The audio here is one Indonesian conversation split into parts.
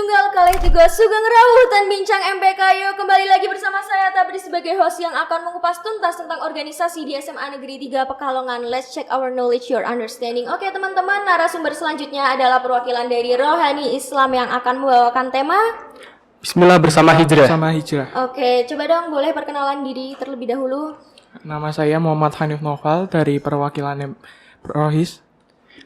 Tunggal kali tiga Sugeng Rawuh dan Bincang MPK. Yuk kembali lagi bersama saya Tabri sebagai host yang akan mengupas tuntas tentang organisasi di SMA Negeri 3 Pekalongan. Let's check our knowledge, your understanding. Oke teman-teman, narasumber selanjutnya adalah perwakilan dari Rohani Islam yang akan membawakan tema Bismillah bersama hijrah. Oke, coba dong boleh perkenalan diri terlebih dahulu. Nama saya Muhammad Hanif Noval dari perwakilan Rohis.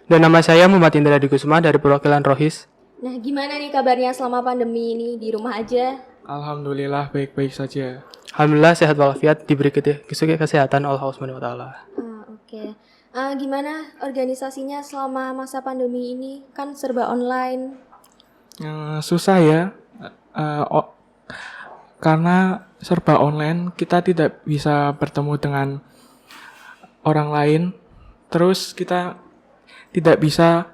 Dan nama saya Muhammad Indra Dikusuma dari perwakilan Rohis. Nah, gimana nih kabarnya selama pandemi ini di rumah aja? Alhamdulillah baik-baik saja. Alhamdulillah sehat walafiat, diberi kesehatan Allah Subhanahu wa taala. Oke. Gimana organisasinya selama masa pandemi ini? Kan serba online. Susah ya, karena serba online kita tidak bisa bertemu dengan orang lain. Terus kita tidak bisa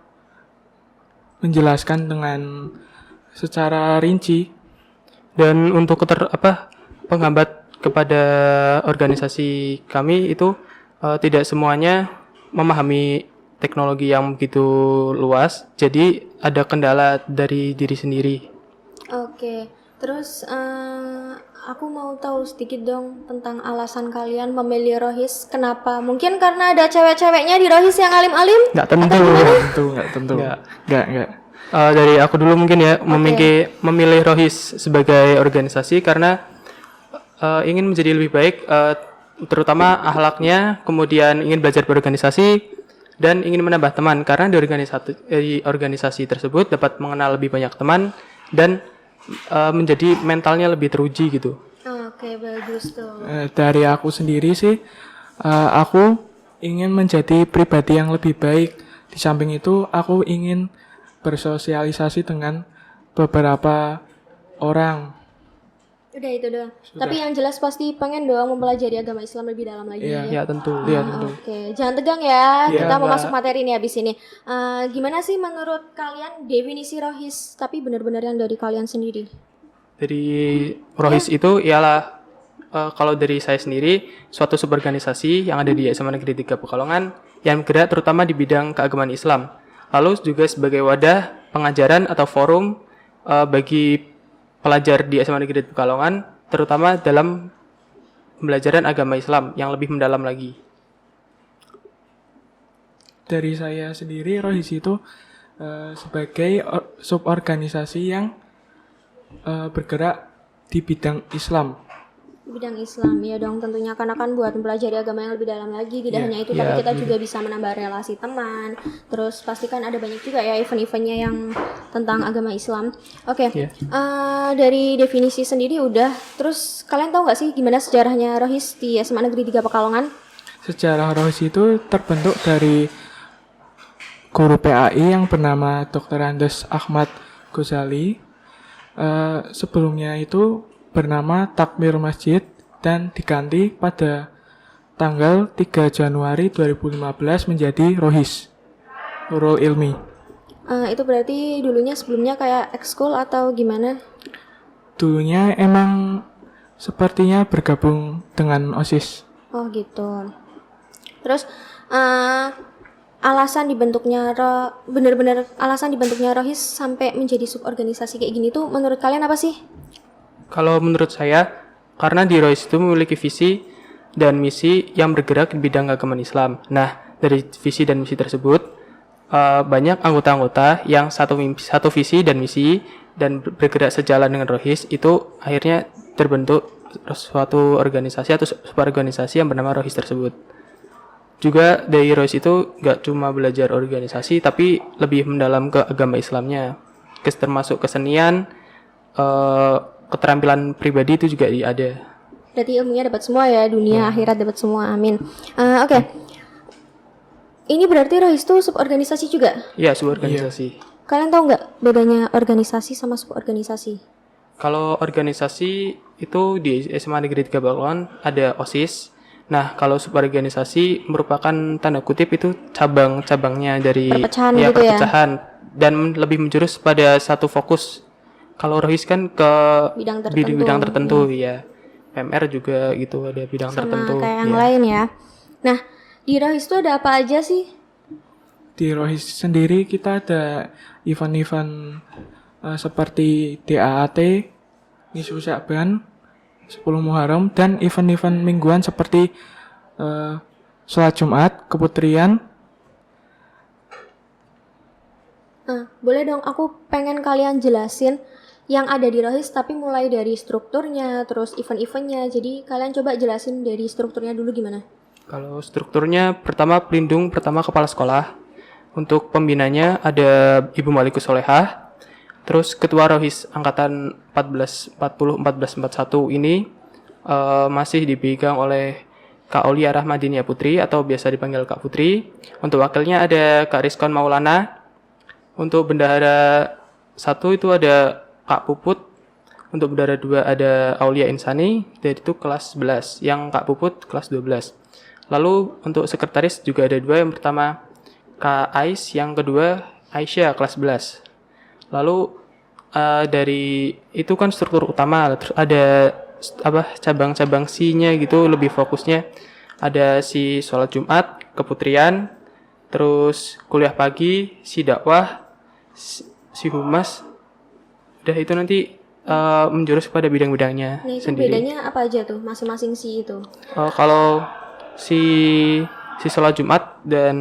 menjelaskan dengan secara rinci. Dan untuk penghambat kepada organisasi kami itu tidak semuanya memahami teknologi yang begitu luas. Jadi ada kendala dari diri sendiri. Oke. Terus aku mau tahu sedikit dong tentang alasan kalian memilih Rohis. Kenapa? Mungkin karena ada cewek-ceweknya di Rohis yang alim-alim? Nggak tentu. Nggak tentu. Nggak. Dari aku dulu mungkin ya, memilih Rohis sebagai organisasi karena ingin menjadi lebih baik, terutama akhlaknya, kemudian ingin belajar berorganisasi dan ingin menambah teman karena di organisasi tersebut dapat mengenal lebih banyak teman dan menjadi mentalnya lebih teruji gitu. Oke, bagus tuh. Dari aku sendiri sih, aku ingin menjadi pribadi yang lebih baik. Di samping itu, aku ingin bersosialisasi dengan beberapa orang. Udah itu doang. Tapi yang jelas pasti pengen doang mempelajari agama Islam lebih dalam lagi. Ya tentu. Oke, jangan tegang ya. Iya, Kita mau Mbak. masuk materi nih abis ini. Gimana sih menurut kalian definisi Rohis? Tapi benar-benar yang dari kalian sendiri. Dari Rohis itu ialah kalau dari saya sendiri suatu suborganisasi yang ada di SMA Negeri 3 Pekalongan yang bergerak terutama di bidang keagamaan Islam. Lalu juga sebagai wadah pengajaran atau forum bagi pelajar di SMA Negeri 3 Pekalongan terutama dalam pembelajaran agama Islam yang lebih mendalam lagi. Dari saya sendiri, Rohis itu sebagai suborganisasi yang bergerak di bidang Islam. Bidang Islam ya dong tentunya karena kan buat mempelajari agama yang lebih dalam lagi. Tidak hanya itu tapi kita juga bisa menambah relasi teman. Terus pastikan ada banyak juga ya event-eventnya yang tentang agama Islam. Oke. Dari definisi sendiri udah. Terus kalian tahu nggak sih gimana sejarahnya Rohis di SMA Negeri 3 Pekalongan? Sejarah Rohis itu terbentuk dari guru PAI yang bernama Dr. Andes Ahmad Ghazali. Sebelumnya itu bernama Takmir Masjid dan diganti pada tanggal 3 Januari 2015 menjadi Rohis, Nurul Ilmi. Itu berarti dulunya sebelumnya kayak ekskul atau gimana? Dulunya emang sepertinya bergabung dengan OSIS. Oh gitu. Terus alasan dibentuknya alasan dibentuknya Rohis sampai menjadi suborganisasi kayak gini tuh menurut kalian apa sih? Kalau menurut saya, karena di Rohis itu memiliki visi dan misi yang bergerak di bidang keagamaan Islam. Nah, dari visi dan misi tersebut, banyak anggota-anggota yang satu visi dan misi dan bergerak sejalan dengan Rohis, itu akhirnya terbentuk suatu organisasi atau suborganisasi yang bernama Rohis tersebut. Juga dari Rohis itu nggak cuma belajar organisasi, tapi lebih mendalam ke agama Islamnya, termasuk kesenian, keterampilan pribadi itu juga ada. Berarti ilmunya dapat semua ya, dunia akhirat dapat semua, amin. Oke. Ini berarti Rohis itu suborganisasi juga? Iya, suborganisasi. Kalian tahu nggak bedanya organisasi sama suborganisasi? Kalau organisasi itu di SMA Negeri 3 Pekalongan ada OSIS. Nah, kalau suborganisasi merupakan tanda kutip itu cabang-cabangnya dari perpecahan gitu ya? Perpecahan dan lebih menjurus pada satu fokus. Kalau Rohis kan ke bidang tertentu ya. PMR juga gitu ada bidang sama tertentu. Sama kayak yang lain ya. Nah, di Rohis itu ada apa aja sih? Di Rohis sendiri kita ada event-event seperti DAAT, Nisfu Sya'ban, 10 Muharram, dan event-event mingguan seperti sholat Jumat, keputrian. Boleh dong, aku pengen kalian jelasin yang ada di Rohis, tapi mulai dari strukturnya, terus event-eventnya. Jadi kalian coba jelasin dari strukturnya dulu gimana? Kalau strukturnya, pertama pelindung pertama kepala sekolah. Untuk pembinanya ada Ibu Malikus Solehah. Terus Ketua Rohis Angkatan 1441 ini masih dipegang oleh Kak Aulia Rahmadinia Putri atau biasa dipanggil Kak Putri. Untuk wakilnya ada Kak Rizkon Maulana. Untuk bendahara 1 itu ada Kak Puput. Untuk bendahara 2 ada Aulia Insani, dari itu kelas 11. Yang Kak Puput kelas 12. Lalu untuk sekretaris juga ada 2, yang pertama Kak Ais, yang kedua Aisyah kelas 11. Lalu dari itu kan struktur utama, terus ada cabang-cabang C-nya gitu, lebih fokusnya ada si sholat Jumat, keputrian, terus kuliah pagi, si dakwah, si humas. Udah itu nanti menjurus pada bidang-bidangnya Nah, itu sendiri. bedanya apa aja tuh masing-masing C itu? Kalau si sholat Jumat dan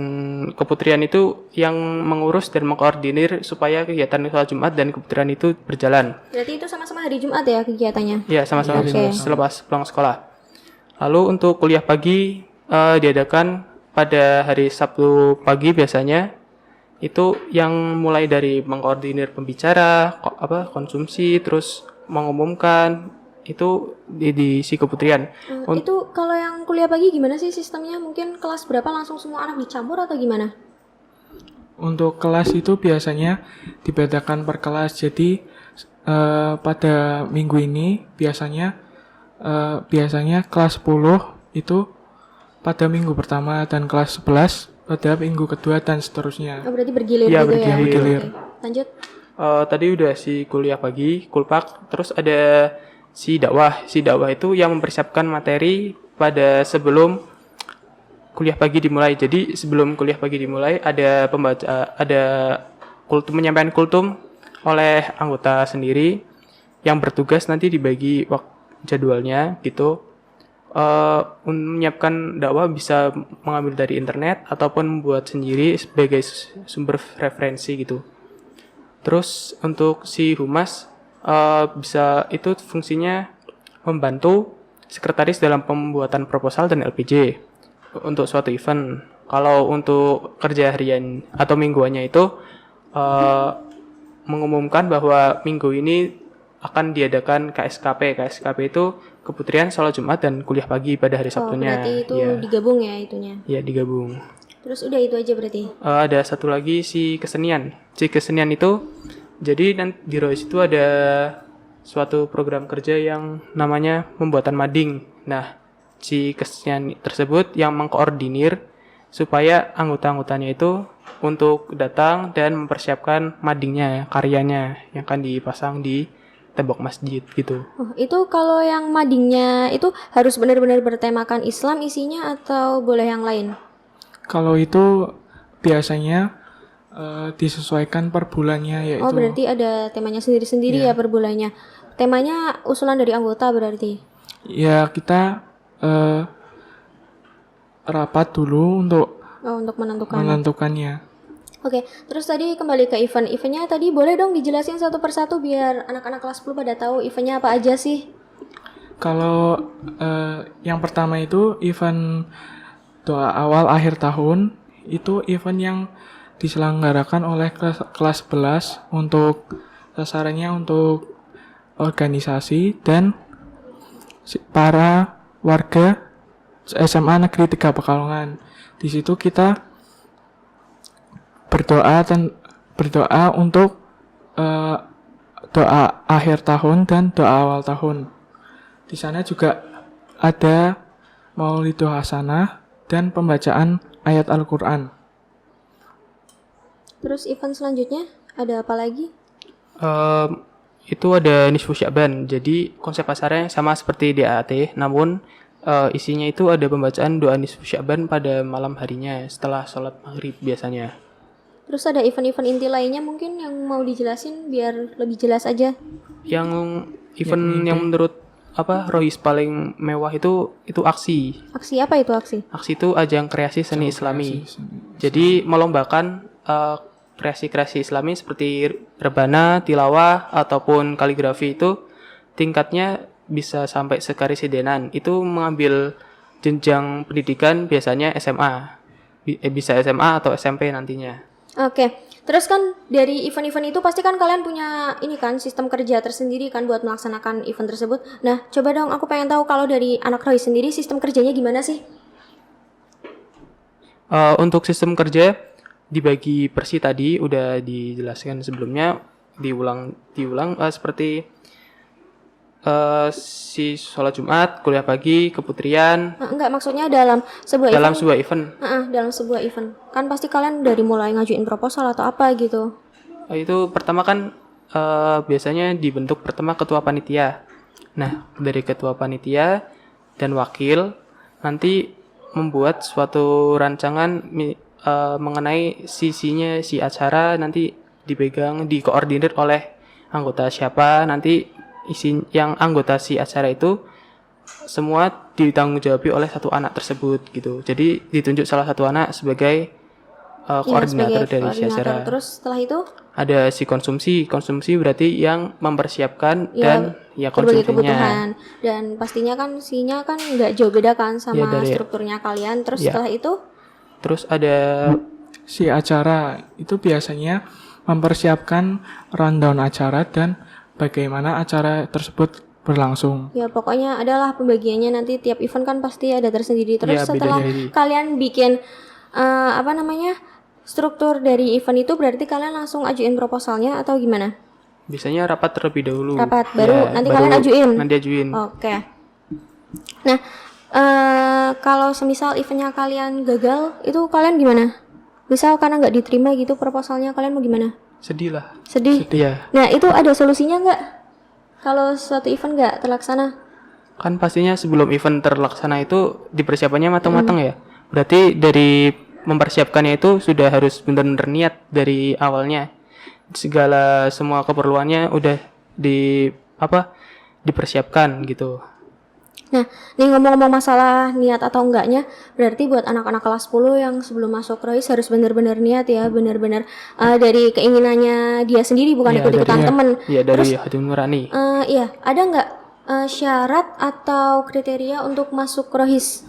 keputrian itu yang mengurus dan mengkoordinir supaya kegiatan sholat Jumat dan keputrian itu berjalan. Berarti itu sama-sama hari Jumat ya kegiatannya? Ya, sama-sama Oke. selepas pulang sekolah. Lalu untuk kuliah pagi diadakan pada hari Sabtu pagi biasanya. Itu yang mulai dari mengkoordinir pembicara, konsumsi, terus mengumumkan itu di si keputrian. Itu kalau yang kuliah pagi gimana sih sistemnya? Mungkin kelas berapa langsung semua anak dicampur atau gimana? Untuk kelas itu biasanya dibedakan per kelas. Jadi pada minggu ini biasanya kelas 10 itu pada minggu pertama dan kelas 11 pada minggu kedua dan seterusnya. Oh, berarti bergilir Iya, gitu ya? bergilir. Oke. Lanjut. Tadi udah si kuliah pagi, kulpak, terus ada si dakwah. Si dakwah itu yang mempersiapkan materi pada sebelum kuliah pagi dimulai. Jadi sebelum kuliah pagi dimulai ada penyampaian kultum oleh anggota sendiri yang bertugas nanti dibagi jadwalnya gitu. Menyiapkan dakwah bisa mengambil dari internet ataupun membuat sendiri sebagai sumber referensi gitu. Terus untuk si humas bisa itu fungsinya membantu sekretaris dalam pembuatan proposal dan LPJ untuk suatu event. Kalau untuk kerja harian atau mingguannya itu mengumumkan bahwa minggu ini akan diadakan KSKP. KSKP itu keputrian, sholat Jumat, dan kuliah pagi pada hari Sabtunya. Berarti itu Ya. digabung ya itunya. Ya, digabung. Terus udah itu aja berarti. Ada satu lagi si kesenian. Si kesenian itu, jadi di Rois itu ada suatu program kerja yang namanya pembuatan mading. Nah, si kesenian tersebut yang mengkoordinir supaya anggota-anggotanya itu untuk datang dan mempersiapkan madingnya, karyanya yang akan dipasang di tembok masjid gitu. Oh, itu kalau yang madingnya itu harus benar-benar bertemakan Islam isinya atau boleh yang lain? Kalau itu biasanya disesuaikan per bulannya, yaitu Oh, berarti ada temanya sendiri-sendiri ya per bulannya. Temanya usulan dari anggota berarti. ya kita rapat dulu untuk untuk menentukan. menentukannya. Oke, terus tadi kembali ke event-eventnya tadi boleh dong dijelasin satu persatu biar anak-anak kelas 10 pada tahu eventnya apa aja sih? Kalau yang pertama itu event doa awal akhir tahun, itu event yang diselenggarakan oleh kelas 11 untuk sasarannya untuk organisasi dan para warga SMA Negeri 3 Pekalongan. Di situ kita berdoa untuk doa akhir tahun dan doa awal tahun. Di sana juga ada Maulidul Hasanah dan pembacaan ayat Al-Quran. Terus event selanjutnya ada apa lagi? Itu ada Nisfu Sya'ban. Jadi konsep acaranya sama seperti DAT, namun isinya itu ada pembacaan doa Nisfu Sya'ban pada malam harinya setelah sholat maghrib biasanya. Terus ada event-event inti lainnya mungkin yang mau dijelasin biar lebih jelas aja. Yang event yang menurut Rois paling mewah itu aksi. Aksi apa itu aksi? Aksi itu ajang kreasi seni Islami. Jadi melombakan kreasi-kreasi Islami seperti rebana, tilawah ataupun kaligrafi itu tingkatnya bisa sampai sekarisidenan. Itu mengambil jenjang pendidikan biasanya SMA. Bisa SMA atau SMP nantinya. Oke, terus kan dari event-event itu pasti kan kalian punya ini kan sistem kerja tersendiri kan buat melaksanakan event tersebut. Nah, coba dong aku pengen tahu kalau dari anak Roy sendiri sistem kerjanya gimana sih? Untuk sistem kerja dibagi persi tadi udah dijelaskan sebelumnya, diulang seperti si sholat Jumat, kuliah pagi, keputrian. Enggak, maksudnya dalam sebuah event. Dalam sebuah event. Kan pasti kalian dari mulai ngajuin proposal atau apa gitu. Itu pertama kan biasanya dibentuk pertama ketua panitia. Nah, dari ketua panitia dan wakil nanti membuat suatu rancangan mengenai si acara nanti dikoordinir oleh anggota siapa, nanti yang anggota si acara itu semua ditanggung-jawabi oleh satu anak tersebut gitu. Jadi ditunjuk salah satu anak sebagai koordinator dari si acara. Terus setelah itu ada si konsumsi berarti yang mempersiapkan dan berbagai konsumsinya. Kebutuhan. Dan pastinya kan sinya kan nggak jauh beda kan sama strukturnya kalian. Terus setelah itu terus ada si acara itu biasanya mempersiapkan rundown acara dan bagaimana acara tersebut berlangsung. Ya pokoknya adalah pembagiannya nanti tiap event kan pasti ada tersendiri. Terus setelah kalian bikin struktur dari event itu berarti kalian langsung ajuin proposalnya atau gimana? Biasanya rapat terlebih dahulu. Rapat baru nanti kalian ajuin. Nanti ajuin. Oke. Nah, kalau semisal eventnya kalian gagal, itu kalian gimana? Misal karena nggak diterima gitu proposalnya, kalian mau gimana? Sedih lah. Sedih. Ya. Nah, itu ada solusinya nggak? Kalau suatu event nggak terlaksana? Kan pastinya sebelum event terlaksana itu dipersiapannya matang-matang ya. Berarti dari mempersiapkannya itu sudah harus benar-benar niat dari awalnya. Semua keperluannya udah dipersiapkan gitu. Nah, nih ngomong-ngomong masalah niat atau enggaknya, berarti buat anak-anak kelas 10 yang sebelum masuk Rois harus benar-benar niat ya, benar-benar dari keinginannya dia sendiri, bukan ikut-ikutan temen. Iya, dari hati nurani. Ada nggak syarat atau kriteria untuk masuk Rois?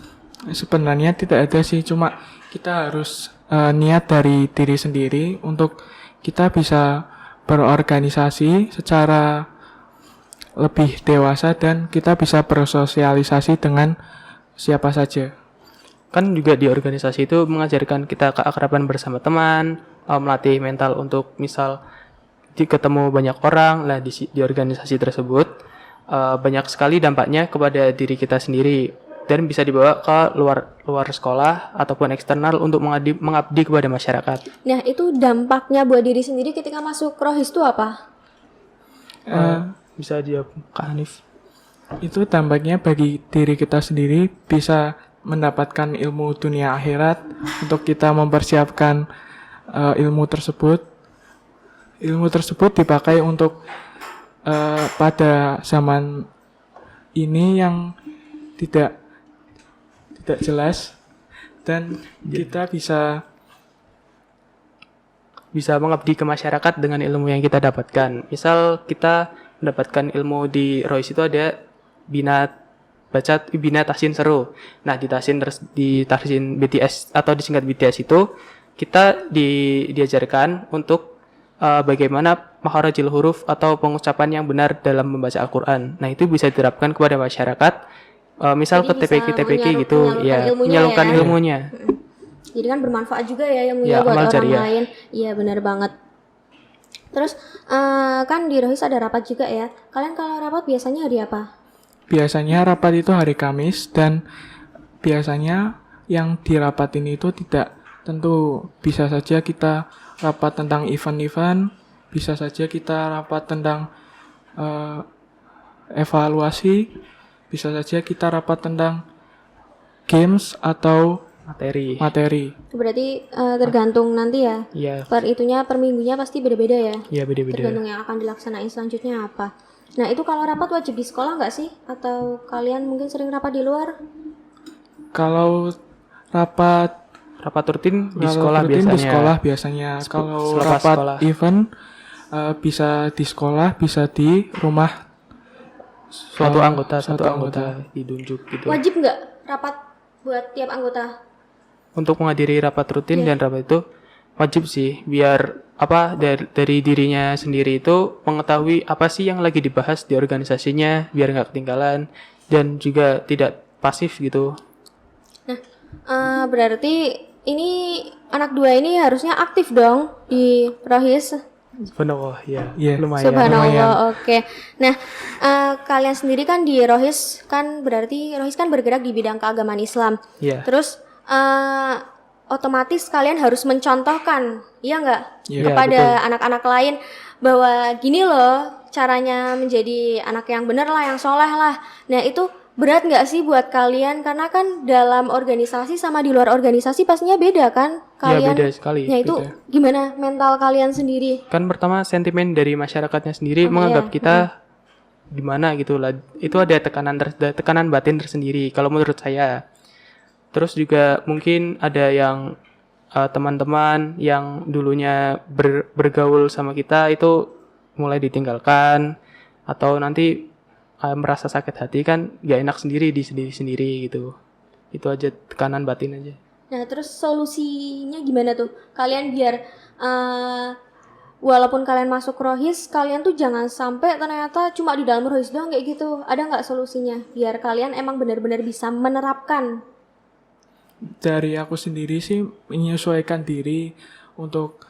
Sebenarnya tidak ada sih, cuma kita harus niat dari diri sendiri untuk kita bisa berorganisasi secara lebih dewasa dan kita bisa bersosialisasi dengan siapa saja. Kan juga di organisasi itu mengajarkan kita keakraban bersama teman, melatih mental untuk misal ketemu banyak orang lah di organisasi tersebut. Banyak sekali dampaknya kepada diri kita sendiri dan bisa dibawa ke luar sekolah ataupun eksternal untuk mengabdi kepada masyarakat. Nah, itu dampaknya buat diri sendiri ketika masuk Rohis itu apa? Bisa dia Kak Hanif. Itu dampaknya bagi diri kita sendiri bisa mendapatkan ilmu dunia akhirat untuk kita mempersiapkan ilmu tersebut. Ilmu tersebut dipakai untuk pada zaman ini yang tidak jelas dan kita bisa mengabdi ke masyarakat dengan ilmu yang kita dapatkan. Misal kita mendapatkan ilmu di Rois itu ada bina tahsin seru. Nah, di tahsin BTS atau disingkat BTS itu kita diajarkan untuk bagaimana makharijul huruf atau pengucapan yang benar dalam membaca Al-Qur'an. Nah, itu bisa diterapkan kepada masyarakat. Misal ke TPK gitu, menyalurkan ilmunya. Jadi kan bermanfaat juga ya ilmunya buat orang lain. Iya, benar banget. Terus kan di Rohis ada rapat juga ya. Kalian kalau rapat biasanya hari apa? Biasanya rapat itu hari Kamis dan biasanya yang dirapatin itu tidak tentu. Bisa saja kita rapat tentang event-event, bisa saja kita rapat tentang evaluasi, bisa saja kita rapat tentang games atau materi. Berarti tergantung nanti ya. Iya, Per minggunya pasti beda-beda ya. iya beda-beda. Tergantung yang akan dilaksanain selanjutnya apa. Nah, itu kalau rapat wajib di sekolah nggak sih? Atau kalian mungkin sering rapat di luar? Kalau rapat Rutin di kalau sekolah rutin biasanya. di sekolah biasanya. Kalau selepas rapat sekolah. event bisa di sekolah, bisa di rumah Suatu anggota suatu ditunjuk gitu. Wajib nggak rapat buat tiap anggota? Untuk menghadiri rapat rutin Iya. dan rapat itu wajib sih, biar dari dirinya sendiri itu mengetahui apa sih yang lagi dibahas di organisasinya, biar nggak ketinggalan dan juga tidak pasif gitu. Berarti ini anak 2 ini harusnya aktif dong di Rohis. Subhanallah, ya. Iya. Lumayan. Subhanallah, oke. Nah, kalian sendiri kan di Rohis kan berarti Rohis kan bergerak di bidang keagamaan Islam. Iya. Terus otomatis kalian harus mencontohkan, iya nggak, Iya, kepada anak-anak lain bahwa gini loh caranya menjadi anak yang bener lah, yang soleh lah. Nah, itu berat nggak sih buat kalian? Karena kan dalam organisasi sama di luar organisasi pastinya beda kan? Iya, Kalian. beda sekali. Nah, itu gimana mental kalian sendiri? Kan pertama sentimen dari masyarakatnya sendiri menganggap iya. kita gimana gitu lah. Itu ada tekanan batin tersendiri kalau menurut saya. Terus juga mungkin ada yang teman-teman yang dulunya bergaul sama kita itu mulai ditinggalkan atau nanti merasa sakit hati kan gak enak sendiri di sendiri gitu. Itu aja tekanan batin aja. Nah, terus solusinya gimana tuh? Kalian biar walaupun kalian masuk Rohis, kalian tuh jangan sampai ternyata cuma di dalam Rohis doang kayak gitu. Ada nggak solusinya? Biar kalian emang benar-benar bisa menerapkan. Dari aku sendiri sih menyesuaikan diri untuk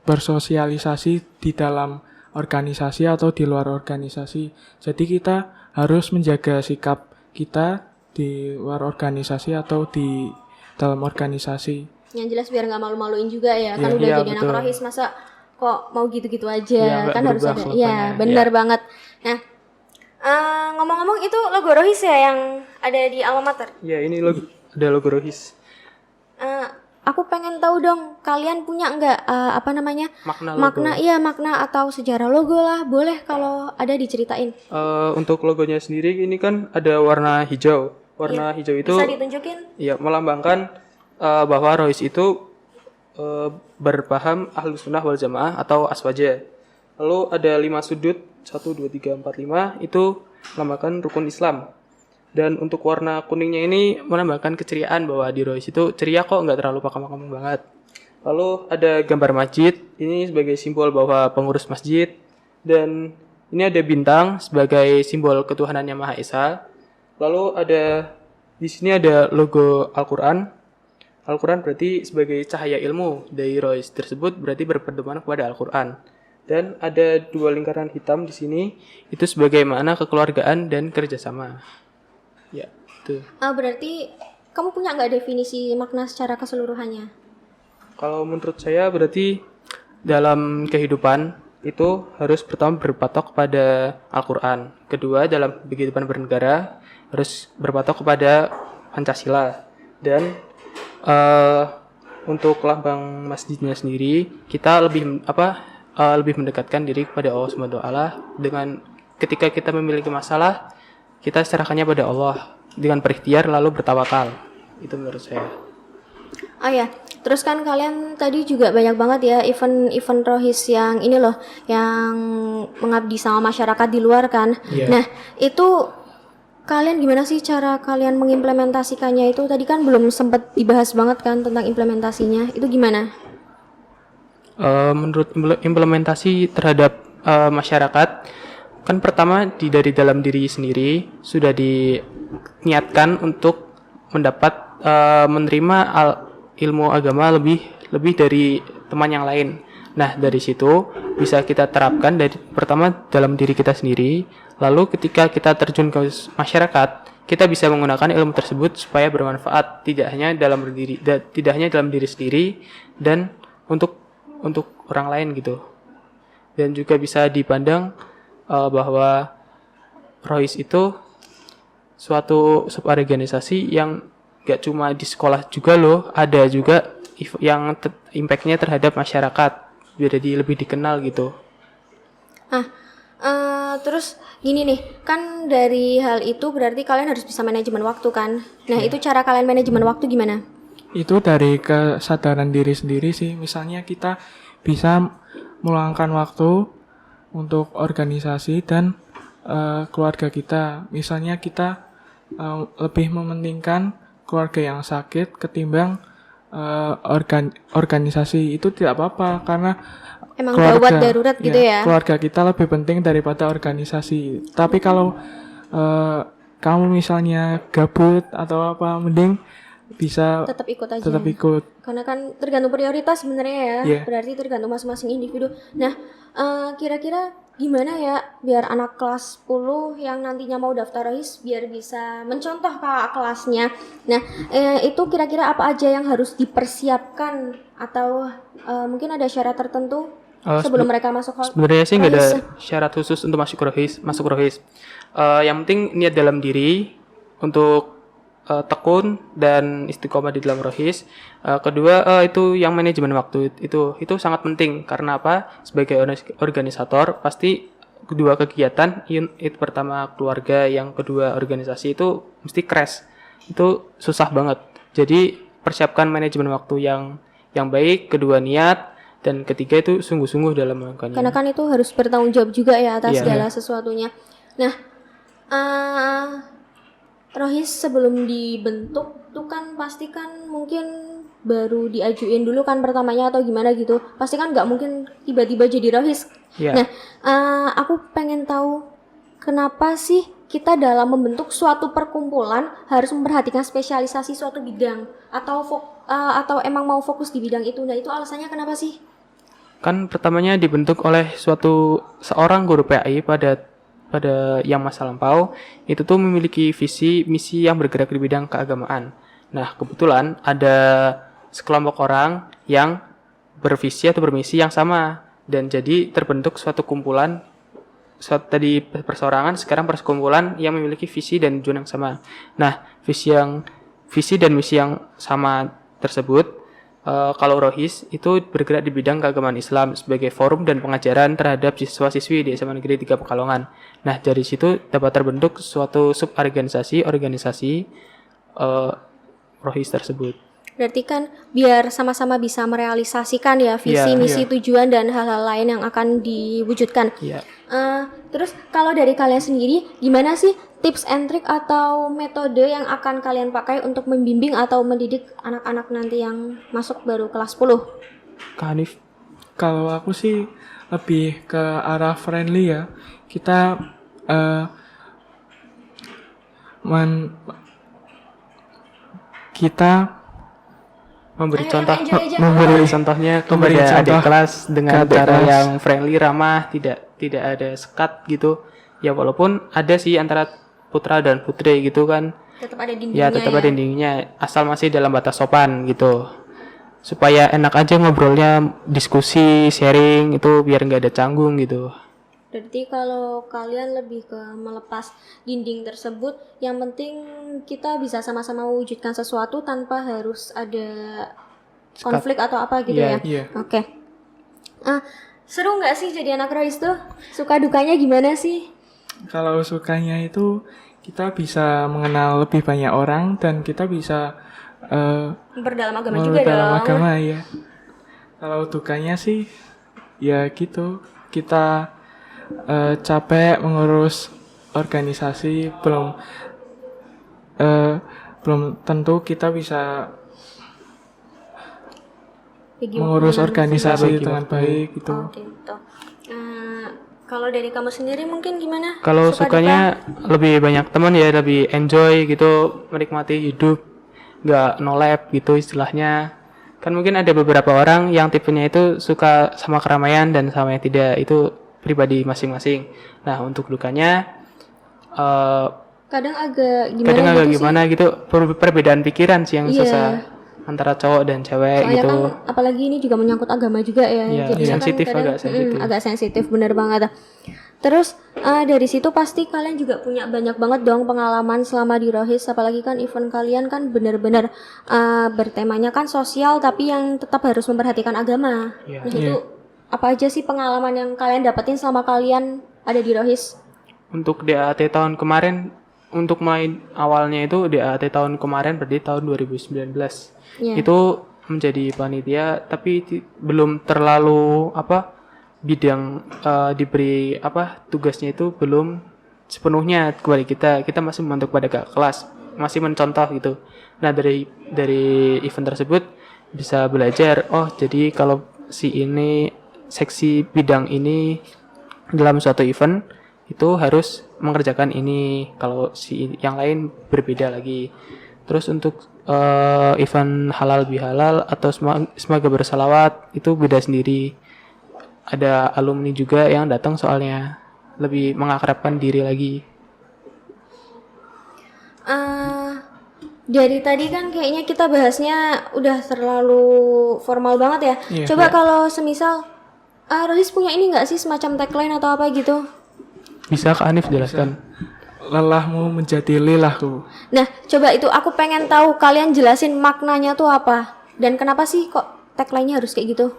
bersosialisasi di dalam organisasi atau di luar organisasi. Jadi kita harus menjaga sikap kita di luar organisasi atau di dalam organisasi. Yang jelas biar nggak malu-maluin juga ya. Kan udah Iya, jadi anak betul. Rohis, masa kok mau gitu-gitu Iya, aja? nggak Kan harus berubah ada. kelakuannya. Iya, benar banget. Nah, ngomong-ngomong itu logo Rohis ya yang ada di alma mater. Ya, ini ada logo Rohis. Aku pengen tahu dong, kalian punya nggak Makna logo. makna atau sejarah logo lah, boleh kalau ada diceritain. Untuk logonya sendiri ini kan ada warna hijau. Warna hijau itu Bisa ditunjukin? ya melambangkan bahwa Rohis itu berpaham Ahlus Sunnah wal Jamaah atau Aswaja. Lalu ada 5 sudut, 1, 2, 3, 4, 5 itu melambangkan rukun Islam. Dan untuk warna kuningnya ini menambahkan keceriaan bahwa di Rohis itu ceria kok, nggak terlalu pakam-pakam banget. Lalu ada gambar masjid, ini sebagai simbol bahwa pengurus masjid. Dan ini ada bintang sebagai simbol ketuhanan Yang Maha Esa. Lalu di sini ada logo Al-Quran. Al-Quran berarti sebagai cahaya ilmu dari Rohis tersebut berarti berpedoman kepada Al-Quran. Dan ada 2 lingkaran hitam di sini itu sebagai makna kekeluargaan dan kerjasama. Ya, itu. Berarti kamu punya nggak definisi makna secara keseluruhannya? Kalau menurut saya berarti dalam kehidupan itu harus pertama berpatok kepada Al-Quran. Kedua, dalam kehidupan bernegara harus berpatok kepada Pancasila. Dan untuk lambang masjidnya sendiri kita lebih mendekatkan diri kepada Allah SWT dengan ketika kita memiliki masalah kita serahkannya pada Allah dengan berikhtiar lalu bertawakal. Itu menurut saya. Oh ya, terus kan kalian tadi juga banyak banget ya event Rohis yang ini loh, yang mengabdi sama masyarakat di luar kan. Iya. Nah, itu kalian gimana sih cara kalian mengimplementasikannya itu? Tadi kan belum sempat dibahas banget kan tentang implementasinya. Itu gimana? Menurut implementasi terhadap masyarakat, kan pertama dari dalam diri sendiri sudah diniatkan untuk menerima ilmu agama lebih dari teman yang lain. Nah, dari situ bisa kita terapkan dari pertama dalam diri kita sendiri, lalu ketika kita terjun ke masyarakat, kita bisa menggunakan ilmu tersebut supaya bermanfaat tidak hanya dalam diri sendiri dan untuk orang lain gitu. Dan juga bisa dipandang bahwa Rohis itu suatu organisasi yang gak cuma di sekolah juga loh, ada juga yang impact-nya terhadap masyarakat, jadi lebih dikenal gitu. Terus gini nih, kan dari hal itu berarti kalian harus bisa manajemen waktu kan? Nah itu cara kalian manajemen waktu gimana? Itu dari kesadaran diri sendiri sih. Misalnya kita bisa meluangkan waktu untuk organisasi dan keluarga kita. Misalnya kita lebih mementingkan keluarga yang sakit ketimbang organisasi, itu tidak apa-apa karena Emang gawat darurat gitu ya? keluarga kita lebih penting daripada organisasi. Tapi kalau kamu misalnya gabut atau apa, mending bisa Tetap ikut aja. tetap ikut. Karena kan tergantung prioritas sebenarnya ya. Iya. Berarti tergantung masing-masing individu. Nah, kira-kira gimana ya biar anak kelas 10 yang nantinya mau daftar rohis biar bisa mencontoh kakak kelasnya. Nah, itu kira-kira apa aja yang harus dipersiapkan atau mungkin ada syarat tertentu sebelum mereka masuk Sebenarnya sih nggak ada rohis? syarat khusus untuk masuk rohis. Yang penting niat dalam diri untuk tekun dan istiqomah di dalam rohis. Kedua itu yang manajemen waktu itu sangat penting karena apa? Sebagai organisator pasti kedua kegiatan itu pertama keluarga, yang kedua organisasi itu mesti crash. Itu susah banget. Jadi persiapkan manajemen waktu yang baik, kedua niat, dan ketiga itu sungguh-sungguh dalam melakukannya. Karena kan itu harus bertanggung jawab juga ya atas Iya. segala sesuatunya. Nah, rohis sebelum dibentuk tuh kan pasti kan mungkin baru diajuin dulu kan pertamanya atau gimana gitu. Pasti kan nggak mungkin tiba-tiba jadi rohis. Iya. Nah, aku pengen tahu kenapa sih kita dalam membentuk suatu perkumpulan harus memperhatikan spesialisasi suatu bidang atau emang mau fokus di bidang itu. Nah, itu alasannya kenapa sih? Kan pertamanya dibentuk oleh seorang guru PAI pada yang masa lampau, itu tuh memiliki visi misi yang bergerak di bidang keagamaan. Nah, kebetulan ada sekelompok orang yang bervisi atau bermisi yang sama, dan jadi terbentuk suatu kumpulan, tadi perseorangan, sekarang persekumpulan yang memiliki visi dan tujuan yang sama. Nah, visi dan misi yang sama tersebut, kalau rohis itu bergerak di bidang keagamaan Islam sebagai forum dan pengajaran terhadap siswa-siswi di SMA Negeri 3 Pekalongan. Nah, dari situ dapat terbentuk suatu suborganisasi rohis tersebut. Berarti kan biar sama-sama bisa merealisasikan ya visi, misi, tujuan dan hal-hal lain yang akan diwujudkan. Iya. Terus kalau dari kalian sendiri, gimana sih tips and trick atau metode yang akan kalian pakai untuk membimbing atau mendidik anak-anak nanti yang masuk baru kelas 10? Kak Hanif. Kalau aku sih lebih ke arah friendly ya. Kita Memberi Ayo, contoh, enjoy aja. memberi contohnya Memberi kepada adik contoh kelas dengan ke adik cara kelas. yang friendly, ramah, tidak ada sekat gitu. Ya walaupun ada sih antara putra dan putri gitu kan. Tetap ada dindingnya Ya tetap ada dindingnya, asal masih dalam batas sopan gitu. Supaya enak aja ngobrolnya, diskusi, sharing itu biar nggak ada canggung gitu. Berarti kalau kalian lebih ke melepas dinding tersebut, yang penting kita bisa sama-sama mewujudkan sesuatu tanpa harus ada konflik atau apa gitu ya. Iya. Oke. Seru nggak sih jadi anak rohis tuh? Suka dukanya gimana sih? Kalau sukanya itu kita bisa mengenal lebih banyak orang dan kita bisa Memperdalam agama juga dalam dong. agama ya. Kalau dukanya sih ya gitu, kita capek mengurus organisasi, belum tentu kita bisa Ya, mengurus gimana? organisasi Bagi dengan waktu. baik gitu. Oh gitu. Kalau dari kamu sendiri mungkin gimana? Kalau Suka sukanya lebih banyak teman ya, lebih enjoy gitu, menikmati hidup, nggak nolep gitu istilahnya. Kan mungkin ada beberapa orang yang tipenya itu suka sama keramaian dan sama yang tidak, itu pribadi masing-masing. Nah, untuk dukanya kadang agak gimana kadang agak gitu sih? gimana gitu, perbedaan pikiran sih yang Iya. susah antara cowok dan cewek Soalnya gitu. kan apalagi ini juga menyangkut agama juga ya. Iya, Jadinya sensitif, kan kadang, agak sensitif. agak sensitif bener banget. Terus dari situ pasti kalian juga punya banyak banget dong pengalaman selama di Rohis, apalagi kan event kalian kan benar-benar bertemanya kan sosial tapi yang tetap harus memperhatikan agama. Iya. Nah itu apa aja sih pengalaman yang kalian dapetin selama kalian ada di Rohis? Untuk DAT tahun kemarin, untuk mulai awalnya itu DAT tahun kemarin berarti tahun 2019. Iya. Itu menjadi panitia tapi belum terlalu bidang diberi tugasnya itu belum sepenuhnya kepada kita masih membantu pada kakak kelas, masih mencontoh gitu. Nah dari event tersebut bisa belajar, oh jadi kalau si ini seksi bidang ini dalam suatu event itu harus mengerjakan ini, kalau si yang lain berbeda lagi. Terus untuk event halal bihalal atau semoga bersalawat itu beda sendiri. Ada alumni juga yang datang soalnya lebih mengakrabkan diri lagi. Dari tadi kan kayaknya kita bahasnya udah terlalu formal banget ya. Iya. Coba kalau semisal Rohis punya ini nggak sih semacam tagline atau apa gitu? Bisa Kak Hanif jelaskan? Lelahmu menjadi lelahku. Nah, coba itu aku pengen tahu kalian jelasin maknanya tuh apa dan kenapa sih kok tagline-nya harus kayak gitu?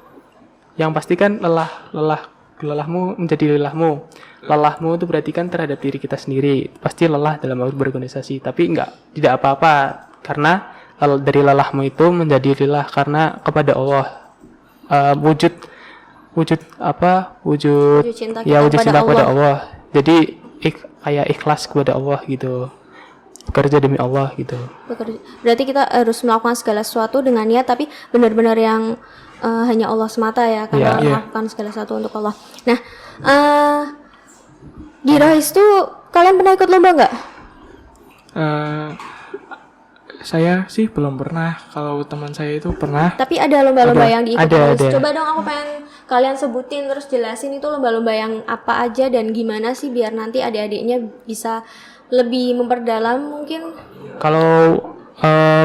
Yang pasti kan lelahmu menjadi lelahmu. Lelahmu itu berarti kan terhadap diri kita sendiri. Pasti lelah dalam berorganisasi, tapi tidak apa-apa karena dari lelahmu itu menjadi lelah karena kepada Allah. Wujud cinta wujud kita cinta kepada kepada Allah. Jadi kayak ikhlas kepada Allah gitu. Bekerja demi Allah gitu. Berarti kita harus melakukan segala sesuatu dengan niat tapi benar-benar yang hanya Allah semata ya, karena melakukan segala sesuatu untuk Allah. Nah, di Rohis tuh kalian pernah ikut lomba nggak? Saya sih belum pernah. Kalau teman saya itu pernah. Tapi ada lomba-lomba yang diikuti Rohis. ada. Coba dong aku pengen kalian sebutin terus jelasin itu lomba-lomba yang apa aja dan gimana sih biar nanti adik-adiknya bisa lebih memperdalam mungkin. Kalau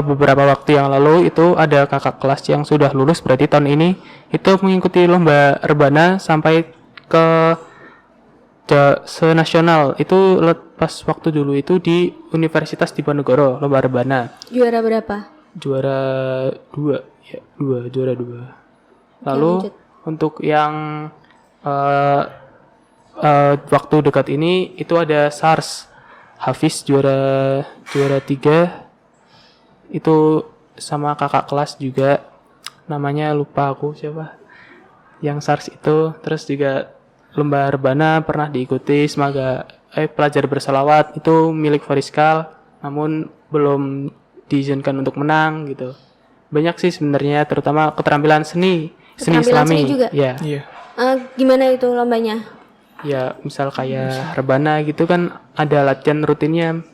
beberapa waktu yang lalu itu ada kakak kelas yang sudah lulus, berarti tahun ini itu mengikuti lomba rebana sampai ke senasional. Itu pas waktu dulu itu di Universitas Diponegoro, lomba rebana. Juara berapa? Juara 2. Lalu untuk yang waktu dekat ini itu ada SARS. Hafiz juara 3. Itu sama kakak kelas juga, namanya lupa aku siapa, yang SARS itu. Terus juga lomba rebana pernah diikuti, semoga pelajar bersalawat itu milik Fariskal, namun belum diizinkan untuk menang gitu. Banyak sih sebenarnya, terutama keterampilan seni Islami juga? Ya. Iya. Gimana itu lombanya? Ya misal kayak rebana gitu kan ada latihan rutinnya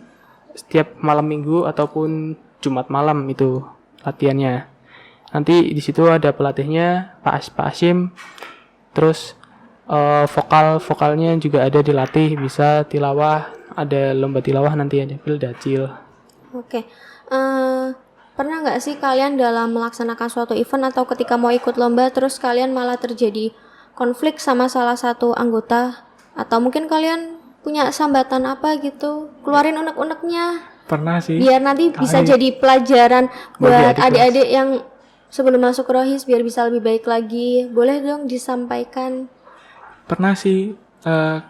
setiap malam minggu ataupun Jumat malam itu latihannya. Nanti di situ ada pelatihnya Pak Asim. Terus vokalnya juga ada dilatih, bisa tilawah, ada lomba tilawah nanti ada dacil. Oke. Pernah nggak sih kalian dalam melaksanakan suatu event atau ketika mau ikut lomba terus kalian malah terjadi konflik sama salah satu anggota, atau mungkin kalian punya sambatan apa gitu, keluarin unek-uneknya Pernah sih. biar nanti bisa jadi pelajaran buat adik-adik yang sebelum masuk Rohis biar bisa lebih baik lagi. Boleh dong disampaikan. Pernah sih.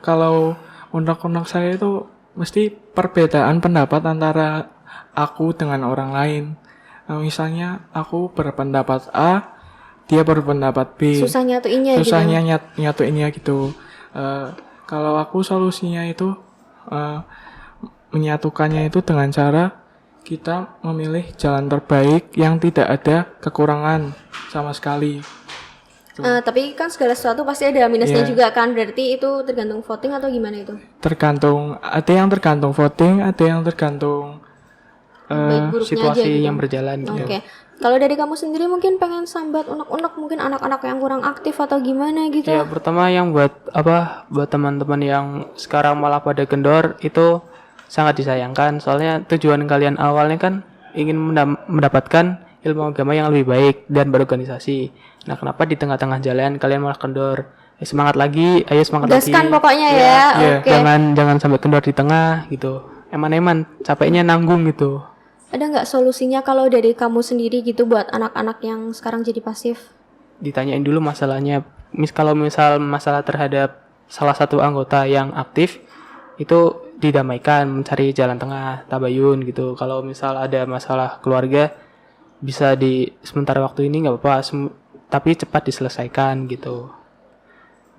Kalau unek-unek saya itu mesti perbedaan pendapat antara aku dengan orang lain. Misalnya aku berpendapat A, dia berpendapat B. Susah nyatuinnya Susahnya gitu. nyatuinnya gitu. Kalau aku solusinya itu menyatukannya itu dengan cara kita memilih jalan terbaik yang tidak ada kekurangan sama sekali. Tapi kan segala sesuatu pasti ada minusnya juga kan, berarti itu tergantung voting atau gimana itu? Tergantung, ada yang tergantung voting, ada yang tergantung Baik buruknya Situasi aja gitu. yang berjalan gitu. Oke. Kalau dari kamu sendiri mungkin pengen sambat unek-unek mungkin anak-anak yang kurang aktif atau gimana gitu? Ya pertama yang buat teman-teman yang sekarang malah pada kendor itu sangat disayangkan, soalnya tujuan kalian awalnya kan ingin mendapatkan ilmu agama yang lebih baik dan berorganisasi. Nah kenapa di tengah-tengah jalan kalian malah kendor? semangat lagi, ayo semangat lagi. Gaskan pokoknya ya. Iya. Oke. Jangan sampai kendor di tengah gitu. Eman-eman, capeknya nanggung gitu. Ada nggak solusinya kalau dari kamu sendiri gitu buat anak-anak yang sekarang jadi pasif? Ditanyain dulu masalahnya. Kalau misal masalah terhadap salah satu anggota yang aktif, itu didamaikan, mencari jalan tengah, tabayun gitu. Kalau misal ada masalah keluarga, bisa di sementara waktu ini nggak apa-apa, tapi cepat diselesaikan gitu.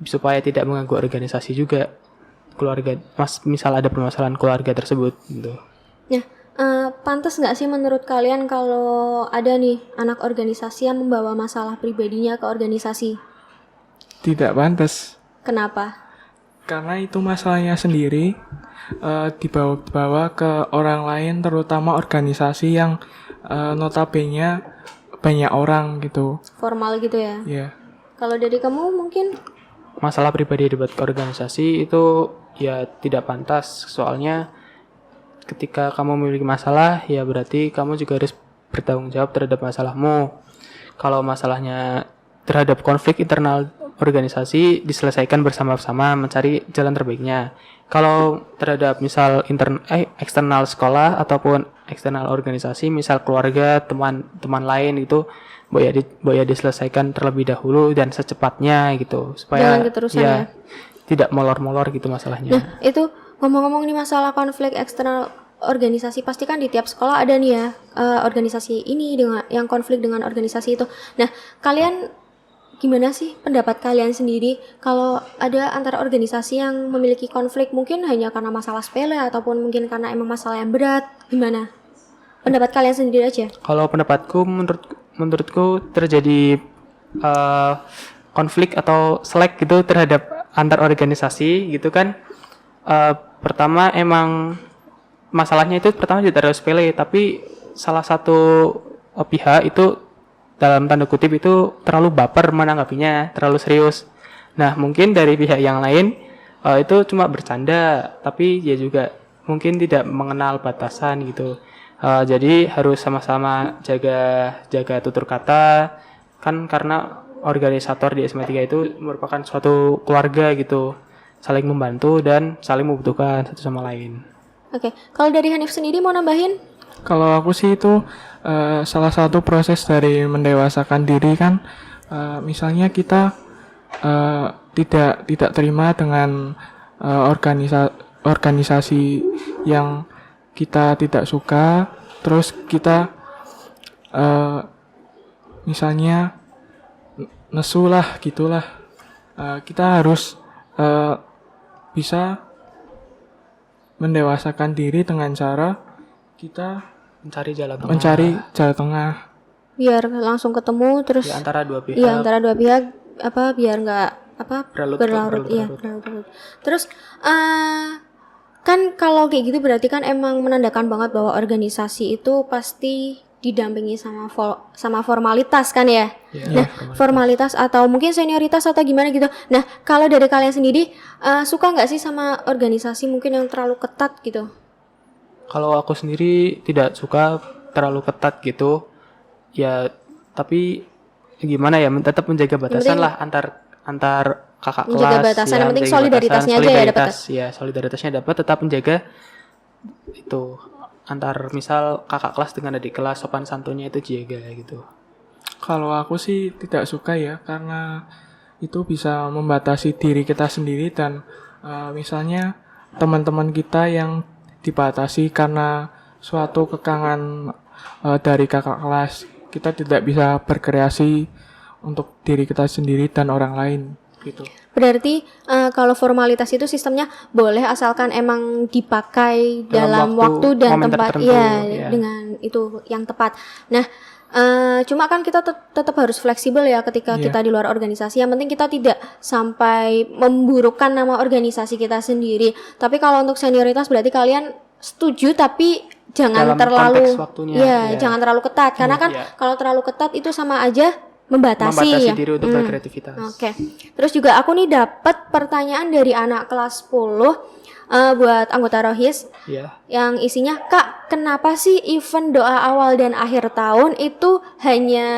Supaya tidak mengganggu organisasi juga keluarga. Misal ada permasalahan keluarga tersebut gitu. Nah, pantas nggak sih menurut kalian kalau ada nih anak organisasi yang membawa masalah pribadinya ke organisasi? Tidak pantas. Kenapa? Karena itu masalahnya sendiri dibawa ke orang lain, terutama organisasi yang notabene banyak orang gitu. Formal gitu ya? Ya. Kalau dari kamu mungkin? Masalah pribadi dibawa ke organisasi itu ya tidak pantas, soalnya ketika kamu memiliki masalah ya berarti kamu juga harus bertanggung jawab terhadap masalahmu. Kalau masalahnya terhadap konflik internal organisasi diselesaikan bersama-sama, mencari jalan terbaiknya. Kalau terhadap misal eksternal sekolah ataupun eksternal organisasi, misal keluarga, teman lain itu boleh diselesaikan terlebih dahulu dan secepatnya gitu, supaya Jangan keterusan ya. Tidak molor-molor gitu masalahnya. Nah, itu ngomong-ngomong nih masalah konflik eksternal organisasi, pasti kan di tiap sekolah ada nih ya organisasi ini dengan yang konflik dengan organisasi itu. Nah, kalian gimana sih pendapat kalian sendiri kalau ada antara organisasi yang memiliki konflik mungkin hanya karena masalah sepele ataupun mungkin karena emang masalah yang berat? Gimana pendapat kalian sendiri aja? Kalau pendapatku, menurutku terjadi konflik atau selek gitu terhadap antar organisasi gitu kan. Pertama emang masalahnya itu pertama tidak terlalu sepele, tapi salah satu pihak itu dalam tanda kutip itu terlalu baper menanggapinya, terlalu serius. Nah, mungkin dari pihak yang lain itu cuma bercanda, tapi dia juga mungkin tidak mengenal batasan gitu. Jadi harus sama-sama jaga tutur kata, kan karena organisator di SMA 3 itu merupakan suatu keluarga gitu, saling membantu dan saling membutuhkan satu sama lain. Oke, kalau dari Hanif sendiri mau nambahin? Kalau aku sih itu salah satu proses dari mendewasakan diri kan, misalnya kita tidak terima dengan organisasi yang kita tidak suka, terus kita misalnya nesu lah gitulah, kita harus bisa mendewasakan diri dengan cara kita mencari jalan tengah Biar langsung ketemu terus di antara dua pihak. Iya, antara dua pihak biar nggak berlarut. Terus kan kalau kayak gitu berarti kan emang menandakan banget bahwa organisasi itu pasti didampingi sama formalitas kan ya. Nah, formalitas atau mungkin senioritas atau gimana gitu. Nah, kalau dari kalian sendiri suka nggak sih sama organisasi mungkin yang terlalu ketat gitu? Kalau aku sendiri tidak suka terlalu ketat gitu. Ya, tapi gimana ya, tetap menjaga batasan lah antar kakak kelas. Menjaga batasan, yang penting solidaritasnya aja ya dapat. Ya, solidaritasnya dapat, tetap menjaga itu antar misal kakak kelas dengan adik kelas, sopan santunnya itu jaga gitu. Kalau aku sih tidak suka ya, karena itu bisa membatasi diri kita sendiri dan misalnya teman-teman kita yang dibatasi karena suatu kekangan dari kakak kelas, kita tidak bisa berkreasi untuk diri kita sendiri dan orang lain gitu. Berarti kalau formalitas itu sistemnya boleh asalkan emang dipakai dalam waktu dan tempat tertentu, ya dengan itu yang tepat. Nah, cuma kan kita tetap harus fleksibel ya ketika kita di luar organisasi. Yang penting kita tidak sampai memburukkan nama organisasi kita sendiri. Tapi kalau untuk senioritas berarti kalian setuju tapi jangan dalam terlalu waktunya, jangan terlalu ketat karena kan kalau terlalu ketat itu sama aja membatasi ya? diri untuk berkreativitas. Oke. Terus juga aku nih dapat pertanyaan dari anak kelas 10 buat anggota Rohis Iya. yang isinya, Kak, kenapa sih event doa awal dan akhir tahun itu hanya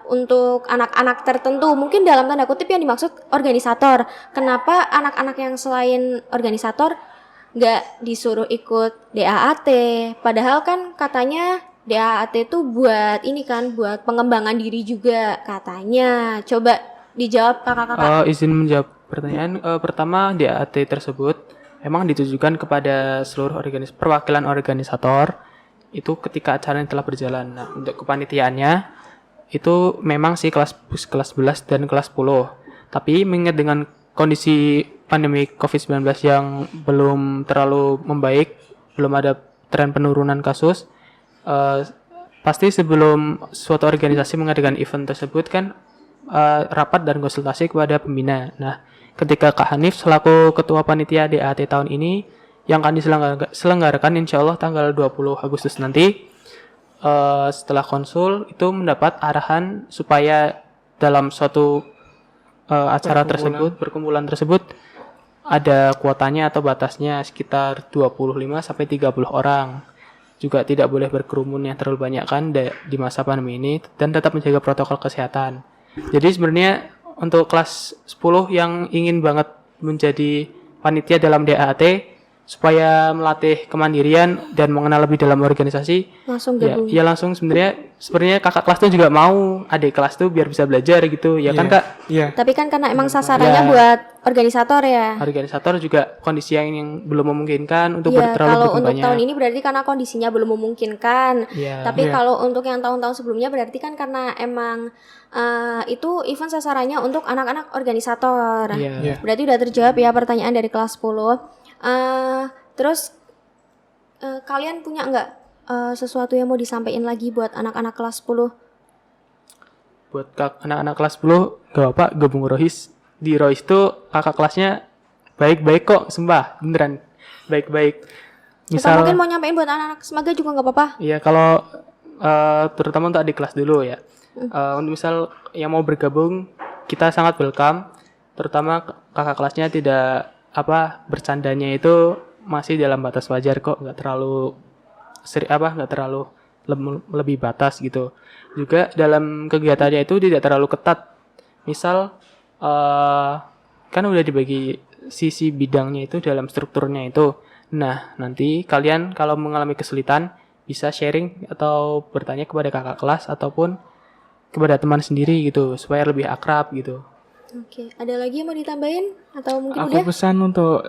untuk anak-anak tertentu? Mungkin dalam tanda kutip yang dimaksud organisator. Kenapa anak-anak yang selain organisator nggak disuruh ikut DAAT? Padahal kan katanya DAAT itu buat ini kan, buat pengembangan diri juga katanya. Coba dijawab kakak-kakak. Izin menjawab pertanyaan. Pertama, DAAT tersebut memang ditujukan kepada seluruh perwakilan organisator itu ketika acara telah berjalan. Nah, untuk kepanitiaannya itu memang sih kelas 11 dan kelas 10. Tapi mengingat dengan kondisi pandemi COVID-19 yang belum terlalu membaik, belum ada tren penurunan kasus, pasti sebelum suatu organisasi mengadakan event tersebut kan rapat dan konsultasi kepada pembina. Nah, ketika Kak Hanif selaku Ketua Panitia DAT tahun ini yang akan diselenggarakan insya Allah tanggal 20 Agustus nanti, setelah konsul itu mendapat arahan supaya dalam suatu acara perkumpulan tersebut ada kuotanya atau batasnya sekitar 25-30 orang. Juga tidak boleh berkerumun yang terlalu banyak kan di masa pandemi ini, dan tetap menjaga protokol kesehatan. Jadi sebenarnya untuk kelas 10 yang ingin banget menjadi panitia dalam DAAT supaya melatih kemandirian dan mengenal lebih dalam organisasi, Langsung gabung. ya langsung sebenarnya kakak kelas tuh juga mau adik kelas tuh biar bisa belajar gitu ya kan Kak. Iya. Tapi kan karena emang sasarannya buat organisator ya. Organisator juga kondisi yang belum memungkinkan untuk Iya, terlalu kalau untuk berbanyak. tahun ini berarti karena kondisinya belum memungkinkan. Iya. Tapi kalau untuk yang tahun-tahun sebelumnya berarti kan karena emang itu event sasarannya untuk anak-anak organisator. Iya. Berarti udah terjawab ya pertanyaan dari kelas 10. Terus kalian punya nggak sesuatu yang mau disampaikan lagi buat anak-anak kelas 10? Buat anak-anak kelas 10 gak apa gabung Rohis. Di Rohis tuh kakak kelasnya baik-baik kok, sumpah beneran baik-baik. Atau mungkin mau nyampein buat anak-anak semaga juga nggak apa-apa. Iya, kalau terutama untuk adik kelas dulu ya. Untuk misal yang mau bergabung, kita sangat welcome. Terutama kakak kelasnya tidak bercandanya itu masih dalam batas wajar kok, nggak terlalu lebih batas gitu. Juga dalam kegiatannya itu tidak terlalu ketat. Misal kan udah dibagi sisi bidangnya itu dalam strukturnya itu. Nah, nanti kalian kalau mengalami kesulitan bisa sharing atau bertanya kepada kakak kelas ataupun kepada teman sendiri gitu supaya lebih akrab gitu. Oke, ada lagi yang mau ditambahin atau mungkin Aku udah? pesan untuk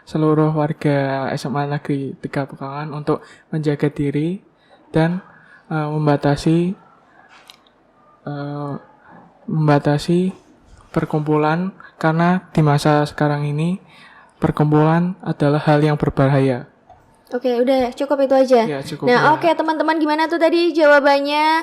seluruh warga SMA Negeri 3 Pekalongan untuk menjaga diri dan membatasi perkumpulan, karena di masa sekarang ini perkumpulan adalah hal yang berbahaya. Oke, udah cukup itu aja. Ya, cukup Nah, ya. oke teman-teman, gimana tuh tadi jawabannya?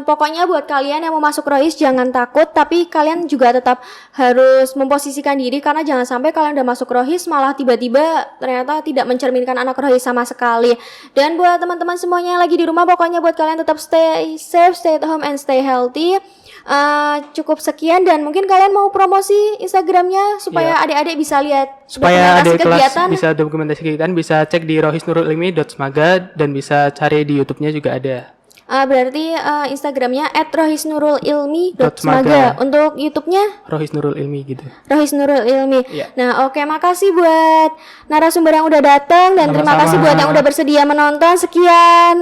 Pokoknya buat kalian yang mau masuk Rohis jangan takut, tapi kalian juga tetap harus memposisikan diri, karena jangan sampai kalian udah masuk Rohis malah tiba-tiba ternyata tidak mencerminkan anak Rohis sama sekali. Dan buat teman-teman semuanya yang lagi di rumah, pokoknya buat kalian tetap stay safe, stay at home, and stay healthy. Cukup sekian, dan mungkin kalian mau promosi Instagramnya supaya adik-adik bisa lihat Supaya adik kelas kegiatan. bisa dokumentasi kegiatan, bisa cek di rohisnurulilmi.smaga dan bisa cari di YouTube-nya juga ada. Berarti Instagramnya @rohisnurulilmi.smaga. .smaga. Untuk YouTube-nya Rohis Nurul Ilmi gitu. Rohis Nurul Ilmi. Iya. Nah, oke, makasih buat narasumber yang udah datang, dan terima Sama-sama. kasih buat yang udah bersedia menonton. Sekian.